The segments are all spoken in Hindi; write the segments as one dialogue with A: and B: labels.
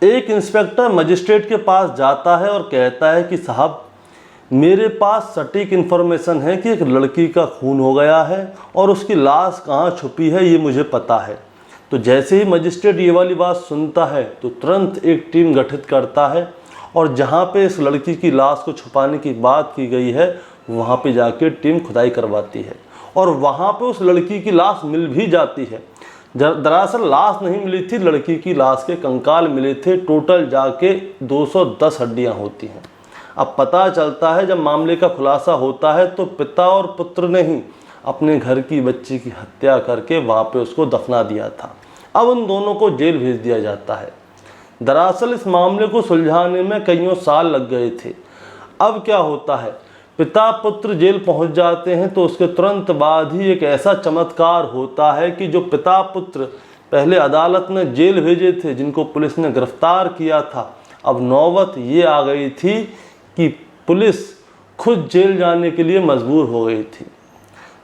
A: एक इंस्पेक्टर मजिस्ट्रेट के पास जाता है और कहता है कि साहब, मेरे पास सटीक इन्फॉर्मेशन है कि एक लड़की का खून हो गया है और उसकी लाश कहाँ छुपी है ये मुझे पता है। तो जैसे ही मजिस्ट्रेट ये वाली बात सुनता है तो तुरंत एक टीम गठित करता है और जहाँ पे इस लड़की की लाश को छुपाने की बात की गई है वहाँ पे जाके टीम खुदाई करवाती है और वहाँ पे उस लड़की की लाश मिल भी जाती है। दरअसल लाश नहीं मिली थी, लड़की की लाश के कंकाल मिले थे। टोटल जाके 210 हड्डियाँ होती हैं। अब पता चलता है जब मामले का खुलासा होता है तो पिता और पुत्र ने ही अपने घर की बच्ची की हत्या करके वहाँ पे उसको दफना दिया था। अब उन दोनों को जेल भेज दिया जाता है। दरअसल इस मामले को सुलझाने में कईयों साल लग गए थे। अब क्या होता है, पिता पुत्र जेल पहुंच जाते हैं तो उसके तुरंत बाद ही एक ऐसा चमत्कार होता है कि जो पिता पुत्र पहले अदालत में जेल भेजे थे, जिनको पुलिस ने गिरफ्तार किया था, अब नौबत ये आ गई थी कि पुलिस खुद जेल जाने के लिए मजबूर हो गई थी।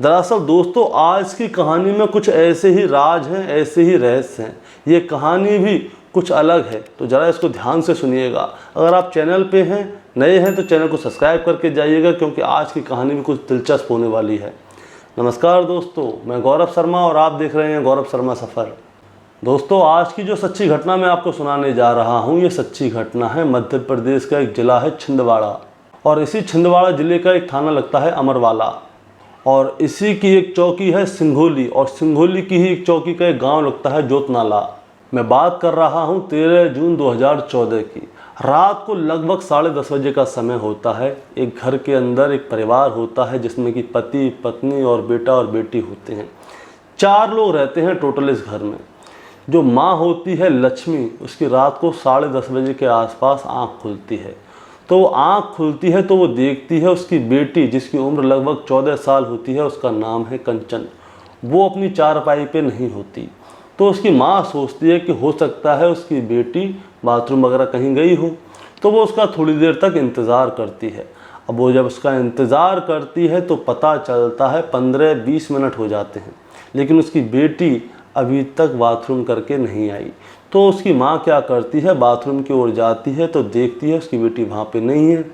A: दरअसल दोस्तों, आज की कहानी में कुछ ऐसे ही राज हैं, ऐसे ही रहस्य हैं। ये कहानी भी कुछ अलग है, तो ज़रा इसको ध्यान से सुनिएगा। अगर आप चैनल पे हैं, नए हैं, तो चैनल को सब्सक्राइब करके जाइएगा, क्योंकि आज की कहानी भी कुछ दिलचस्प होने वाली है। नमस्कार दोस्तों, मैं गौरव शर्मा और आप देख रहे हैं गौरव शर्मा सफ़र। दोस्तों, आज की जो सच्ची घटना मैं आपको सुनाने जा रहा हूँ, ये सच्ची घटना है मध्य प्रदेश का एक ज़िला है छिंदवाड़ा, और इसी छिंदवाड़ा ज़िले का एक थाना लगता है अमरवाला, और इसी की एक चौकी है सिंघोली, और सिंघोली की ही एक चौकी का एक गांव लगता है जोतनाला। मैं बात कर रहा हूं 13 जून 2014 की। रात को लगभग 10:30 बजे का समय होता है। एक घर के अंदर एक परिवार होता है जिसमें कि पति पत्नी और बेटा और बेटी होते हैं। 4 लोग रहते हैं टोटल इस घर में। जो माँ होती है लक्ष्मी, उसकी रात को 10:30 बजे के आसपास आँख खुलती है। तो वो आँख खुलती है तो वो देखती है उसकी बेटी, जिसकी उम्र लगभग 14 साल होती है, उसका नाम है कंचन। वो अपनी चारपाई पे नहीं होती। तो उसकी माँ सोचती है कि हो सकता है उसकी बेटी बाथरूम वगैरह कहीं गई हो, तो वो उसका थोड़ी देर तक इंतज़ार करती है। अब वो जब उसका इंतज़ार करती है तो पता चलता है 15-20 मिनट हो जाते हैं, लेकिन उसकी बेटी अभी तक बाथरूम करके नहीं आई। तो उसकी माँ क्या करती है, बाथरूम की ओर जाती है तो देखती है उसकी बेटी वहाँ पे नहीं है।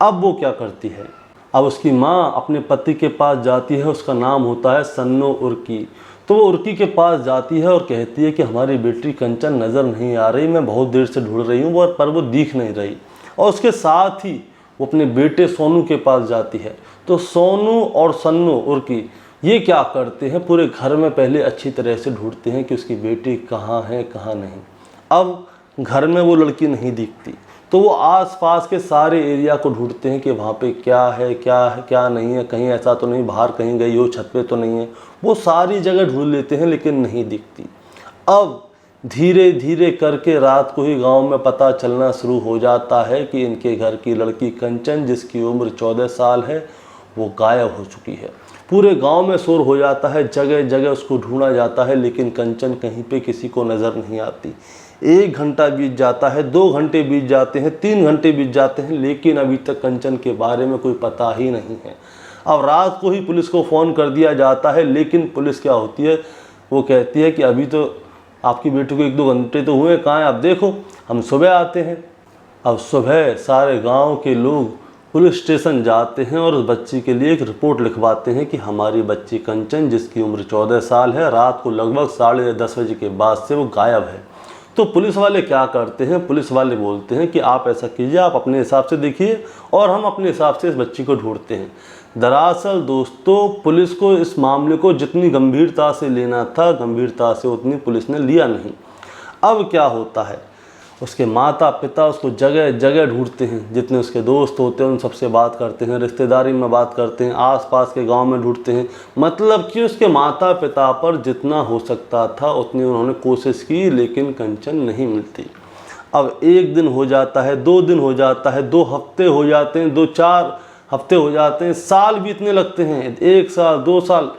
A: अब वो क्या करती है, अब उसकी माँ अपने पति के पास जाती है, उसका नाम होता है सन्नो उर्की। तो वो उर्की के पास जाती है और कहती है कि हमारी बेटी कंचन नज़र नहीं आ रही, मैं बहुत देर से ढूंढ रही हूँ पर वो दिख नहीं रही। और उसके साथ ही वो अपने बेटे सोनू के पास जाती है। तो सोनू और सन्नो उर्की ये क्या करते हैं, पूरे घर में पहले अच्छी तरह से ढूंढते हैं कि उसकी बेटी कहाँ है कहाँ नहीं। अब घर में वो लड़की नहीं दिखती, तो वो आसपास के सारे एरिया को ढूंढते हैं कि वहाँ पे क्या है क्या नहीं है, कहीं ऐसा तो नहीं बाहर कहीं गई हो, छत पे तो नहीं है। वो सारी जगह ढूंढ लेते हैं लेकिन नहीं दिखती। अब धीरे धीरे करके रात को ही गांव में पता चलना शुरू हो जाता है कि इनके घर की लड़की कंचन, जिसकी उम्र 14 साल है, वो गायब हो चुकी है। पूरे गांव में शोर हो जाता है, जगह जगह उसको ढूंढा जाता है, लेकिन कंचन कहीं पे किसी को नज़र नहीं आती। 1 घंटा बीत जाता है, 2 घंटे बीत जाते हैं, 3 घंटे बीत जाते हैं, लेकिन अभी तक कंचन के बारे में कोई पता ही नहीं है। अब रात को ही पुलिस को फ़ोन कर दिया जाता है, लेकिन पुलिस क्या होती है, वो कहती है कि अभी तो आपकी बेटी को 1-2 घंटे तो हुए, कहाँ है आप देखो, हम सुबह आते हैं। अब सुबह सारे गांव के लोग पुलिस स्टेशन जाते हैं और उस बच्ची के लिए एक रिपोर्ट लिखवाते हैं कि हमारी बच्ची कंचन, जिसकी उम्र 14 साल है, रात को लगभग 10:30 बजे के बाद से वो गायब है। तो पुलिस वाले क्या करते हैं, पुलिस वाले बोलते हैं कि आप ऐसा कीजिए, आप अपने हिसाब से देखिए और हम अपने हिसाब से इस बच्ची को ढूंढते हैं। दरअसल दोस्तों, पुलिस को इस मामले को जितनी गंभीरता से लेना था, गंभीरता से उतनी पुलिस ने लिया नहीं। अब क्या होता है, उसके माता पिता उसको जगह जगह ढूंढते हैं, जितने उसके दोस्त होते हैं उन सबसे बात करते हैं, रिश्तेदारी में बात करते हैं, आसपास के गांव में ढूंढते हैं। मतलब कि उसके माता पिता पर जितना हो सकता था उतनी उन्होंने कोशिश की, लेकिन कंचन नहीं मिलती। अब 1 दिन हो जाता है, 2 दिन हो जाता है, 2 हफ्ते हो जाते हैं, 2-4 हफ्ते हो जाते हैं, साल बीतने लगते हैं, 1 साल 2 साल,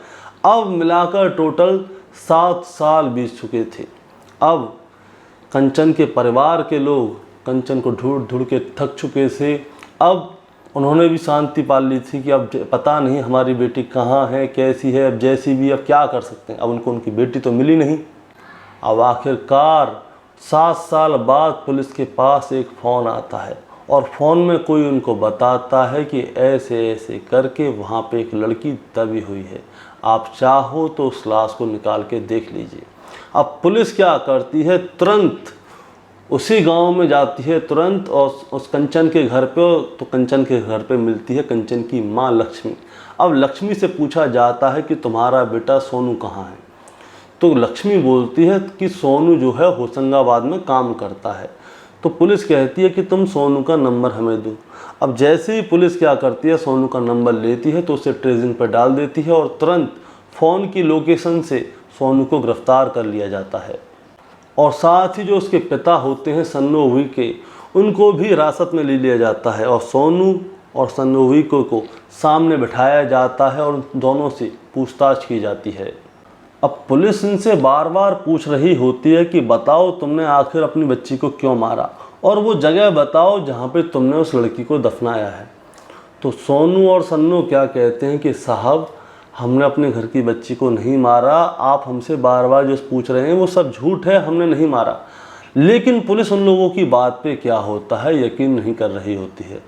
A: अब मिलाकर टोटल 7 साल बीत चुके थे। अब कंचन के परिवार के लोग कंचन को ढूंढ ढूंढ के थक चुके थे। अब उन्होंने भी शांति पाल ली थी कि अब पता नहीं हमारी बेटी कहाँ है, कैसी है, अब जैसी भी, अब क्या कर सकते हैं। अब उनको उनकी बेटी तो मिली नहीं। अब आखिरकार 7 साल बाद पुलिस के पास एक फ़ोन आता है और फ़ोन में कोई उनको बताता है कि ऐसे ऐसे करके वहाँ पे एक लड़की दबी हुई है, आप चाहो तो उस लाश को निकाल के देख लीजिए। अब पुलिस क्या करती है, तुरंत उसी गांव में जाती है तुरंत और उस कंचन के घर पे, तो कंचन के घर पे मिलती है कंचन की माँ लक्ष्मी। अब लक्ष्मी से पूछा जाता है कि तुम्हारा बेटा सोनू कहाँ है, तो लक्ष्मी बोलती है कि सोनू जो है होशंगाबाद में काम करता है। तो पुलिस कहती है कि तुम सोनू का नंबर हमें दो। अब जैसे ही पुलिस क्या करती है, सोनू का नंबर लेती है तो उसे ट्रेसिंग पर डाल देती है और तुरंत फ़ोन की लोकेशन से सोनू को गिरफ्तार कर लिया जाता है। और साथ ही जो उसके पिता होते हैं सन्नोवी के, उनको भी हिरासत में ले लिया जाता है और सोनू और सन्नोवी को सामने बिठाया जाता है और दोनों से पूछताछ की जाती है। अब पुलिस इनसे बार बार पूछ रही होती है कि बताओ तुमने आखिर अपनी बच्ची को क्यों मारा और वो जगह बताओ जहाँ पे तुमने उस लड़की को दफनाया है। तो सोनू और सन्नू क्या कहते हैं कि साहब, हमने अपने घर की बच्ची को नहीं मारा, आप हमसे बार बार जो पूछ रहे हैं वो सब झूठ है, हमने नहीं मारा। लेकिन पुलिस उन लोगों की बात पे क्या होता है, यकीन नहीं कर रही होती है।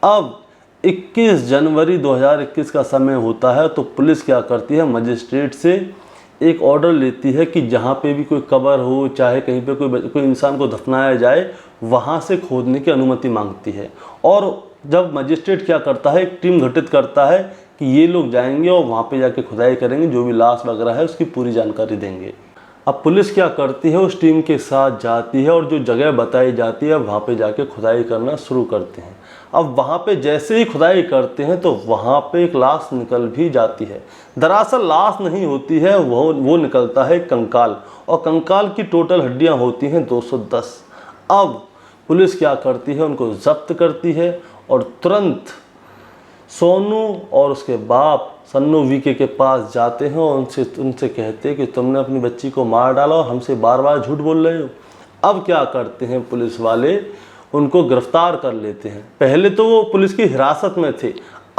A: अब 21 जनवरी 2021 का समय होता है तो पुलिस क्या करती है, मजिस्ट्रेट से एक ऑर्डर लेती है कि जहाँ पे भी कोई कब्र हो, चाहे कहीं पे कोई इंसान को दफनाया जाए, वहाँ से खोदने की अनुमति मांगती है। और जब मजिस्ट्रेट क्या करता है, एक टीम गठित करता है कि ये लोग जाएंगे और वहाँ पे जाके खुदाई करेंगे, जो भी लाश वगैरह है उसकी पूरी जानकारी देंगे। अब पुलिस क्या करती है, उस टीम के साथ जाती है और जो जगह बताई जाती है वहाँ पे जाके खुदाई करना शुरू करते हैं। अब वहाँ पे जैसे ही खुदाई करते हैं तो वहाँ पे एक लाश निकल भी जाती है। दरअसल लाश नहीं होती है, वो निकलता है कंकाल, और कंकाल की टोटल हड्डियाँ होती हैं 210। अब पुलिस क्या करती है, उनको जब्त करती है और तुरंत सोनू और उसके बाप सन्नू वीके के पास जाते हैं और उनसे कहते हैं कि तुमने अपनी बच्ची को मार डाला और हमसे बार बार झूठ बोल रहे हो। अब क्या करते हैं पुलिस वाले, उनको गिरफ्तार कर लेते हैं। पहले तो वो पुलिस की हिरासत में थे,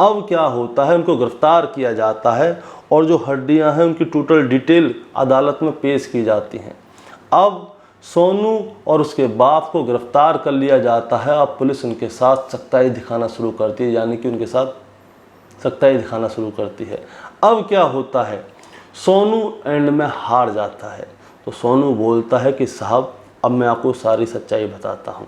A: अब क्या होता है, उनको गिरफ्तार किया जाता है और जो हड्डियां हैं उनकी टोटल डिटेल अदालत में पेश की जाती हैं। अब सोनू और उसके बाप को गिरफ्तार कर लिया जाता है। अब पुलिस उनके साथ सख्ताई दिखाना शुरू करती है, यानी कि उनके साथ सख्ताई दिखाना शुरू करती है। अब क्या होता है, सोनू एंड में हार जाता है। तो सोनू बोलता है कि साहब, अब मैं आपको सारी सच्चाई बताता हूँ।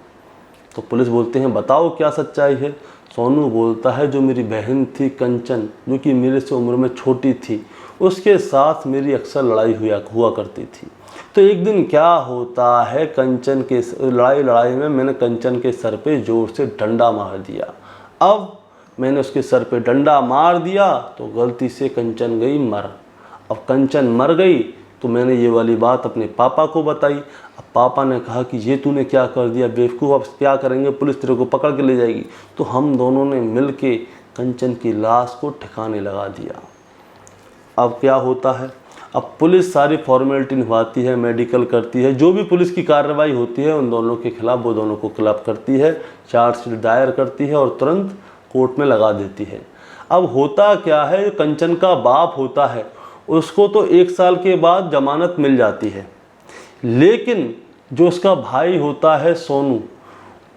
A: तो पुलिस बोलते हैं बताओ क्या सच्चाई है। सोनू बोलता है जो मेरी बहन थी कंचन, जो कि मेरे से उम्र में छोटी थी, उसके साथ मेरी अक्सर लड़ाई हुआ करती थी। तो एक दिन क्या होता है, कंचन के लड़ाई में मैंने कंचन के सर पे जोर से डंडा मार दिया। अब मैंने उसके सर पे डंडा मार दिया तो गलती से कंचन गई मर। अब कंचन मर गई तो मैंने ये वाली बात अपने पापा को बताई। अब पापा ने कहा कि ये तूने क्या कर दिया बेवकूफ़, अब क्या करेंगे, पुलिस तेरे को पकड़ के ले जाएगी। तो हम दोनों ने मिल के कंचन की लाश को ठिकाने लगा दिया। अब क्या होता है, अब पुलिस सारी फॉर्मेलिटी निभाती है, मेडिकल करती है, जो भी पुलिस की कार्रवाई होती है उन दोनों के खिलाफ वो दोनों को खिलाफ करती है, चार्जशीट दायर करती है और तुरंत कोर्ट में लगा देती है। अब होता क्या है, कंचन का बाप होता है उसको तो 1 साल के बाद जमानत मिल जाती है, लेकिन जो उसका भाई होता है सोनू,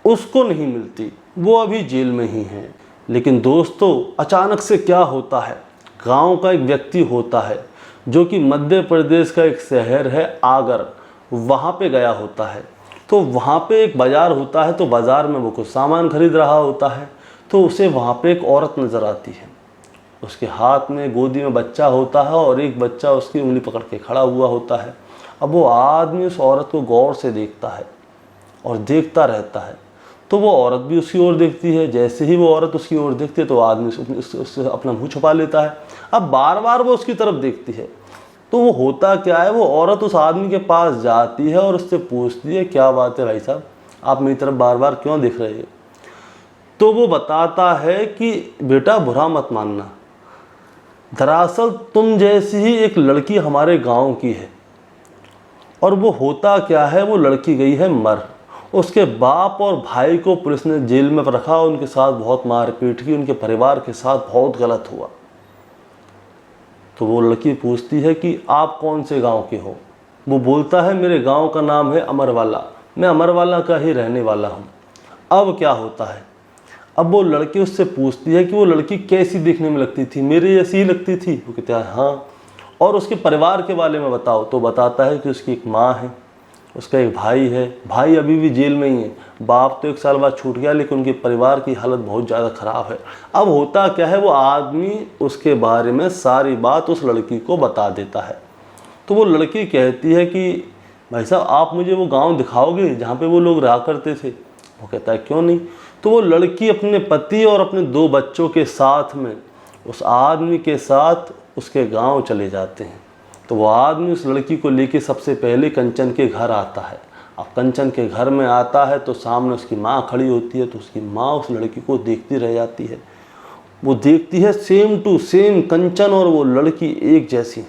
A: उसको नहीं मिलती, वो अभी जेल में ही है। लेकिन दोस्तों अचानक से क्या होता है, गांव का एक व्यक्ति होता है जो कि मध्य प्रदेश का एक शहर है आगर, वहाँ पे गया होता है। तो वहाँ पे एक बाज़ार होता है, तो बाज़ार में वो कुछ सामान खरीद रहा होता है। तो उसे वहाँ पे एक औरत नज़र आती है, उसके हाथ में गोदी में बच्चा होता है और एक बच्चा उसकी उंगली पकड़ के खड़ा हुआ होता है। अब वो आदमी उस औरत को गौर से देखता है और देखता रहता है, तो वो औरत भी उसकी ओर देखती है। जैसे ही वो औरत उसकी ओर देखती है तो आदमी उससे अपना मुंह छुपा लेता है। अब बार बार वो उसकी तरफ देखती है, तो वो होता क्या है, वो औरत उस आदमी के पास जाती है और उससे पूछती है क्या बात है भाई साहब, आप मेरी तरफ बार बार क्यों देख रहे हैं। तो वो बताता है कि बेटा बुरा मत मानना, दरअसल तुम जैसी ही एक लड़की हमारे गांव की है। और वो होता क्या है, वो लड़की गई है मर। उसके बाप और भाई को पुलिस ने जेल में रखा, उनके साथ बहुत मारपीट की, उनके परिवार के साथ बहुत गलत हुआ। तो वो लड़की पूछती है कि आप कौन से गांव के हो। वो बोलता है मेरे गांव का नाम है अमरवाला। मैं अमरवाला का ही रहने वाला हूँ। अब क्या होता है, अब वो लड़की उससे पूछती है कि वो लड़की कैसी दिखने में लगती थी, मेरे जैसी ही लगती थी। वो कहता है हाँ। और उसके परिवार के बारे में बताओ। तो बताता है कि उसकी एक माँ है, उसका एक भाई है, भाई अभी भी जेल में ही है, बाप तो 1 साल बाद छूट गया, लेकिन उनके परिवार की हालत बहुत ज़्यादा ख़राब है। अब होता क्या है, वो आदमी उसके बारे में सारी बात उस लड़की को बता देता है। तो वो लड़की कहती है कि भाई साहब आप मुझे वो गांव दिखाओगे जहाँ पे वो लोग रहा करते थे। वो कहता है क्यों नहीं। तो वो लड़की अपने पति और अपने 2 बच्चों के साथ में उस आदमी के साथ उसके गांव चले जाते हैं। तो वो आदमी उस लड़की को लेके सबसे पहले कंचन के घर आता है। अब कंचन के घर में आता है तो सामने उसकी माँ खड़ी होती है। तो उसकी माँ उस लड़की को देखती रह जाती है। वो देखती है सेम टू सेम कंचन और वो लड़की एक जैसी है,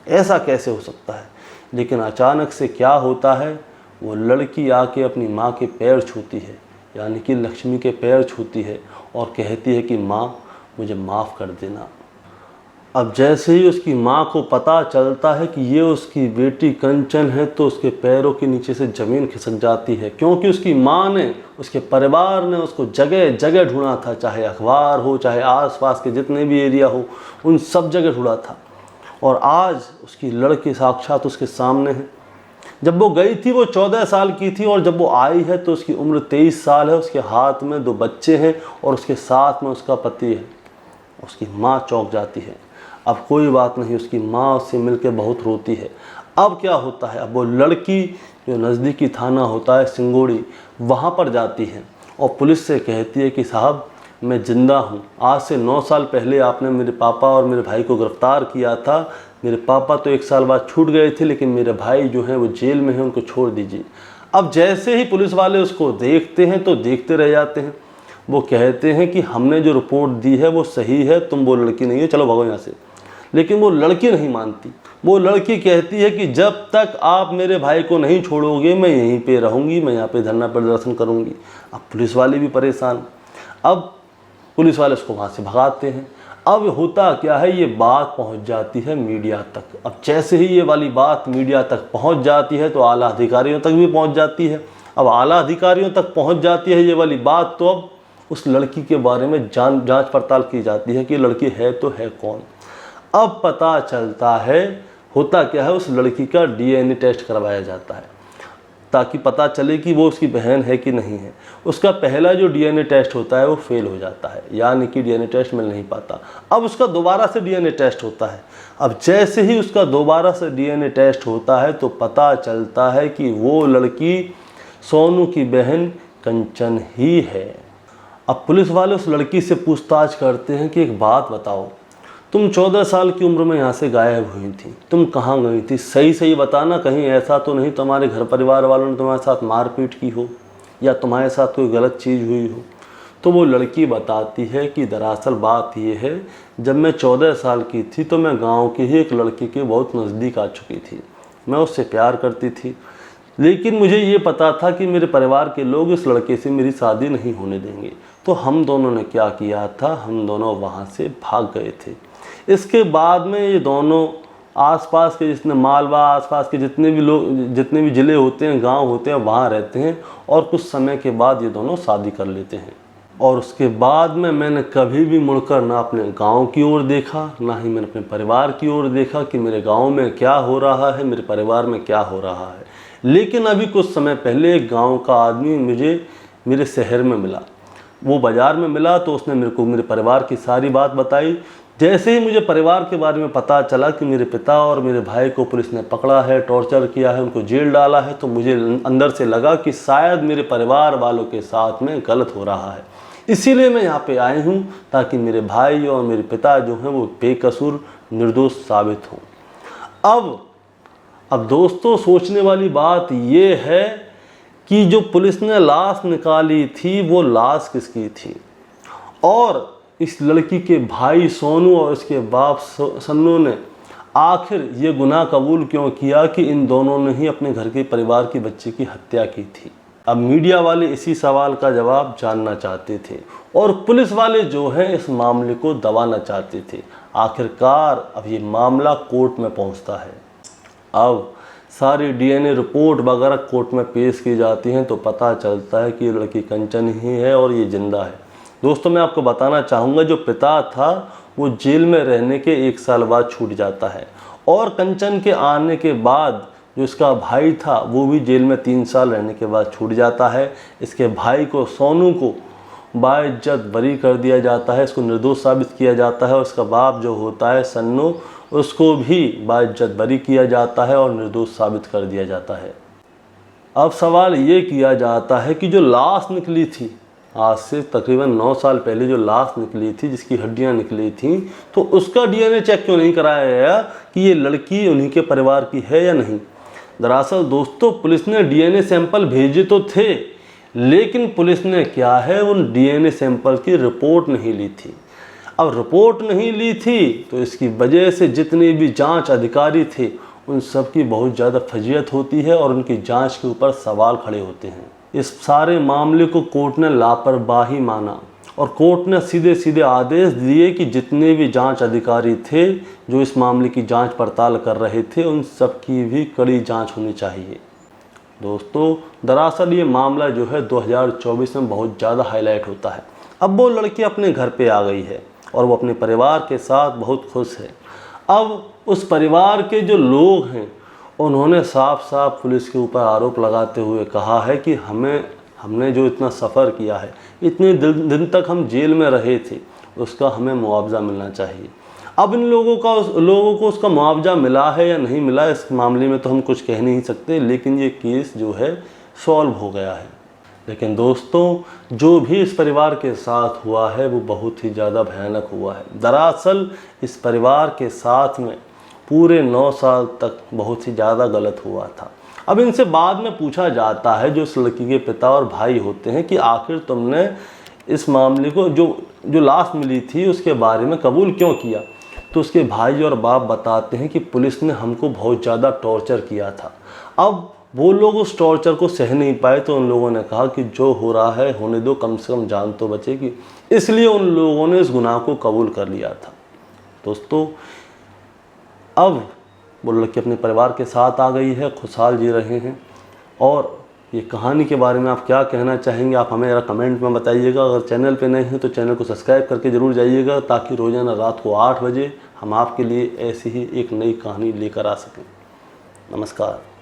A: ऐसा कैसे हो सकता है। लेकिन अचानक से क्या होता है, वो लड़की आके अपनी माँ के पैर छूती है, यानी कि लक्ष्मी के पैर छूती है और कहती है कि माँ मुझे माफ़ कर देना। अब जैसे ही उसकी माँ को पता चलता है कि ये उसकी बेटी कंचन है तो उसके पैरों के नीचे से ज़मीन खिसक जाती है, क्योंकि उसकी माँ ने, उसके परिवार ने उसको जगह जगह ढूंढा था, चाहे अखबार हो, चाहे आसपास के जितने भी एरिया हो, उन सब जगह ढूंढा था। और आज उसकी लड़की साक्षात उसके सामने है। जब वो गई थी वो 14 साल की थी और जब वो आई है तो उसकी उम्र 23 साल है। उसके हाथ में 2 बच्चे हैं और उसके साथ में उसका पति है। उसकी माँ चौंक जाती है। अब कोई बात नहीं, उसकी माँ उससे मिलकर बहुत रोती है। अब क्या होता है, अब वो लड़की जो नज़दीकी थाना होता है सिंगोड़ी, वहाँ पर जाती है और पुलिस से कहती है कि साहब मैं ज़िंदा हूँ, आज से 9 साल पहले आपने मेरे पापा और मेरे भाई को गिरफ़्तार किया था। मेरे पापा तो 1 साल बाद छूट गए थे, लेकिन मेरे भाई जो हैं वो जेल में हैं, उनको छोड़ दीजिए। अब जैसे ही पुलिस वाले उसको देखते हैं तो देखते रह जाते हैं। वो कहते हैं कि हमने जो रिपोर्ट दी है वो सही है, तुम वो लड़की नहीं है, चलो भागो यहाँ से। लेकिन वो लड़की नहीं मानती। वो लड़की कहती है कि जब तक आप मेरे भाई को नहीं छोड़ोगे मैं यहीं पे रहूँगी, मैं यहाँ पे धरना प्रदर्शन करूँगी। अब पुलिस वाले भी परेशान। अब पुलिस वाले उसको वहाँ से भगाते हैं। अब होता क्या है, ये बात पहुँच जाती है मीडिया तक। अब जैसे ही ये वाली बात मीडिया तक पहुँच जाती है तो आला अधिकारियों तक भी पहुँच जाती है। अब आला अधिकारियों तक पहुँच जाती है ये वाली बात, तो अब उस लड़की के बारे में जांच पड़ताल की जाती है कि लड़की है तो है कौन। अब पता चलता है, होता क्या है, उस लड़की का DNA टेस्ट करवाया जाता है ताकि पता चले कि वो उसकी बहन है कि नहीं है। उसका पहला जो DNA टेस्ट होता है वो फेल हो जाता है, यानी कि DNA टेस्ट मिल नहीं पाता। अब उसका दोबारा से DNA टेस्ट होता है। अब जैसे ही उसका दोबारा से DNA टेस्ट होता है तो पता चलता है कि वो लड़की सोनू की बहन कंचन ही है। अब पुलिस वाले उस लड़की से पूछताछ करते हैं कि एक बात बताओ, तुम 14 साल की उम्र में यहाँ से गायब हुई थी, तुम कहाँ गई थी, सही सही बताना, कहीं ऐसा तो नहीं तुम्हारे घर परिवार वालों ने तुम्हारे साथ मारपीट की हो या तुम्हारे साथ कोई गलत चीज़ हुई हो। तो वो लड़की बताती है कि दरअसल बात ये है, जब मैं 14 साल की थी तो मैं गाँव की ही एक लड़की के बहुत नज़दीक आ चुकी थी। मैं उससे प्यार करती थी, लेकिन मुझे ये पता था कि मेरे परिवार के लोग इस लड़के से मेरी शादी नहीं होने देंगे। तो हम दोनों ने क्या किया था, हम दोनों वहाँ से भाग गए थे। इसके बाद में ये दोनों आसपास के जितने मालवा, आसपास के जितने भी लोग, जितने भी ज़िले होते हैं, गांव होते हैं, वहाँ रहते हैं और कुछ समय के बाद ये दोनों शादी कर लेते हैं। और उसके बाद में मैंने कभी भी मुड़कर ना अपने गांव की ओर देखा, ना ही मैंने अपने परिवार की ओर देखा कि मेरे गांव में क्या हो रहा है, मेरे परिवार में क्या हो रहा है। लेकिन अभी कुछ समय पहले एक गाँव का आदमी मुझे मेरे शहर में मिला। वो बाज़ार में मिला तो उसने मेरे को मेरे परिवार की सारी बात बताई। जैसे ही मुझे परिवार के बारे में पता चला कि मेरे पिता और मेरे भाई को पुलिस ने पकड़ा है, टॉर्चर किया है, उनको जेल डाला है, तो मुझे अंदर से लगा कि शायद मेरे परिवार वालों के साथ में गलत हो रहा है। इसीलिए मैं यहाँ पे आई हूँ ताकि मेरे भाई और मेरे पिता जो हैं वो बेकसूर निर्दोष साबित हों। अब दोस्तों सोचने वाली बात ये है कि जो पुलिस ने लाश निकाली थी वो लाश किसकी थी, और इस लड़की के भाई सोनू और इसके बाप सन्नू ने आखिर ये गुनाह कबूल क्यों किया कि इन दोनों ने ही अपने घर के परिवार की बच्ची की हत्या की थी। अब मीडिया वाले इसी सवाल का जवाब जानना चाहते थे और पुलिस वाले जो हैं इस मामले को दबाना चाहते थे। आखिरकार अब ये मामला कोर्ट में पहुंचता है। अब सारी डीएनए रिपोर्ट वगैरह कोर्ट में पेश की जाती हैं तो पता चलता है कि ये लड़की कंचन ही है और ये जिंदा है। दोस्तों, मैं आपको बताना चाहूँगा, जो पिता था वो जेल में रहने के 1 साल बाद छूट जाता है और कंचन के आने के बाद जो इसका भाई था वो भी जेल में 3 साल रहने के बाद छूट जाता है। इसके भाई को, सोनू को, बाइज्जत बरी कर दिया जाता है, इसको निर्दोष साबित किया जाता है और इसका बाप जो होता है सन्नू, उसको भी बाइज्जत बरी किया जाता है और निर्दोष साबित कर दिया जाता है। अब सवाल ये किया जाता है कि जो लाश निकली थी, आज से तकरीबन 9 साल पहले जो लाश निकली थी, जिसकी हड्डियां निकली थी, तो उसका डीएनए चेक क्यों नहीं कराया गया कि ये लड़की उन्हीं के परिवार की है या नहीं। दरअसल दोस्तों, पुलिस ने डीएनए सैंपल भेजे तो थे, लेकिन पुलिस ने क्या है, उन डीएनए सैंपल की रिपोर्ट नहीं ली थी। अब रिपोर्ट नहीं ली थी तो इसकी वजह से जितने भी जांच अधिकारी थे उन सब की बहुत ज़्यादा फजीहत होती है और उनकी जांच के ऊपर सवाल खड़े होते हैं। इस सारे मामले को कोर्ट ने लापरवाही माना और कोर्ट ने सीधे सीधे आदेश दिए कि जितने भी जांच अधिकारी थे जो इस मामले की जांच पड़ताल कर रहे थे, उन सब की भी कड़ी जांच होनी चाहिए। दोस्तों, दरअसल ये मामला जो है 2024 में बहुत ज़्यादा हाईलाइट होता है। अब वो लड़की अपने घर पे आ गई है और वो अपने परिवार के साथ बहुत खुश है। अब उस परिवार के जो लोग हैं उन्होंने साफ साफ पुलिस के ऊपर आरोप लगाते हुए कहा है कि हमने जो इतना सफ़र किया है, इतने दिन तक हम जेल में रहे थे, उसका हमें मुआवजा मिलना चाहिए। अब इन लोगों को उसका मुआवजा मिला है या नहीं मिला, इस मामले में तो हम कुछ कह नहीं सकते, लेकिन ये केस जो है सॉल्व हो गया है। लेकिन दोस्तों, जो भी इस परिवार के साथ हुआ है वो बहुत ही ज़्यादा भयानक हुआ है। दरअसल इस परिवार के साथ में पूरे 9 साल तक बहुत ही ज़्यादा गलत हुआ था। अब इनसे बाद में पूछा जाता है, जो इस लड़की के पिता और भाई होते हैं, कि आखिर तुमने इस मामले को, जो लाश मिली थी उसके बारे में कबूल क्यों किया। तो उसके भाई और बाप बताते हैं कि पुलिस ने हमको बहुत ज़्यादा टॉर्चर किया था। अब वो लोग उस टॉर्चर को सह नहीं पाए तो उन लोगों ने कहा कि जो हो रहा है होने दो, कम से कम जान तो बचेगी, इसलिए उन लोगों ने इस गुनाह को कबूल कर लिया था। दोस्तों, अब वो लड़की अपने परिवार के साथ आ गई है, खुशहाल जी रहे हैं। और ये कहानी के बारे में आप क्या कहना चाहेंगे, आप हमें ज़रा कमेंट में बताइएगा। अगर चैनल पे नए हैं तो चैनल को सब्सक्राइब करके ज़रूर जाइएगा, ताकि रोज़ाना रात को 8 बजे हम आपके लिए ऐसी ही एक नई कहानी लेकर आ सकें। नमस्कार।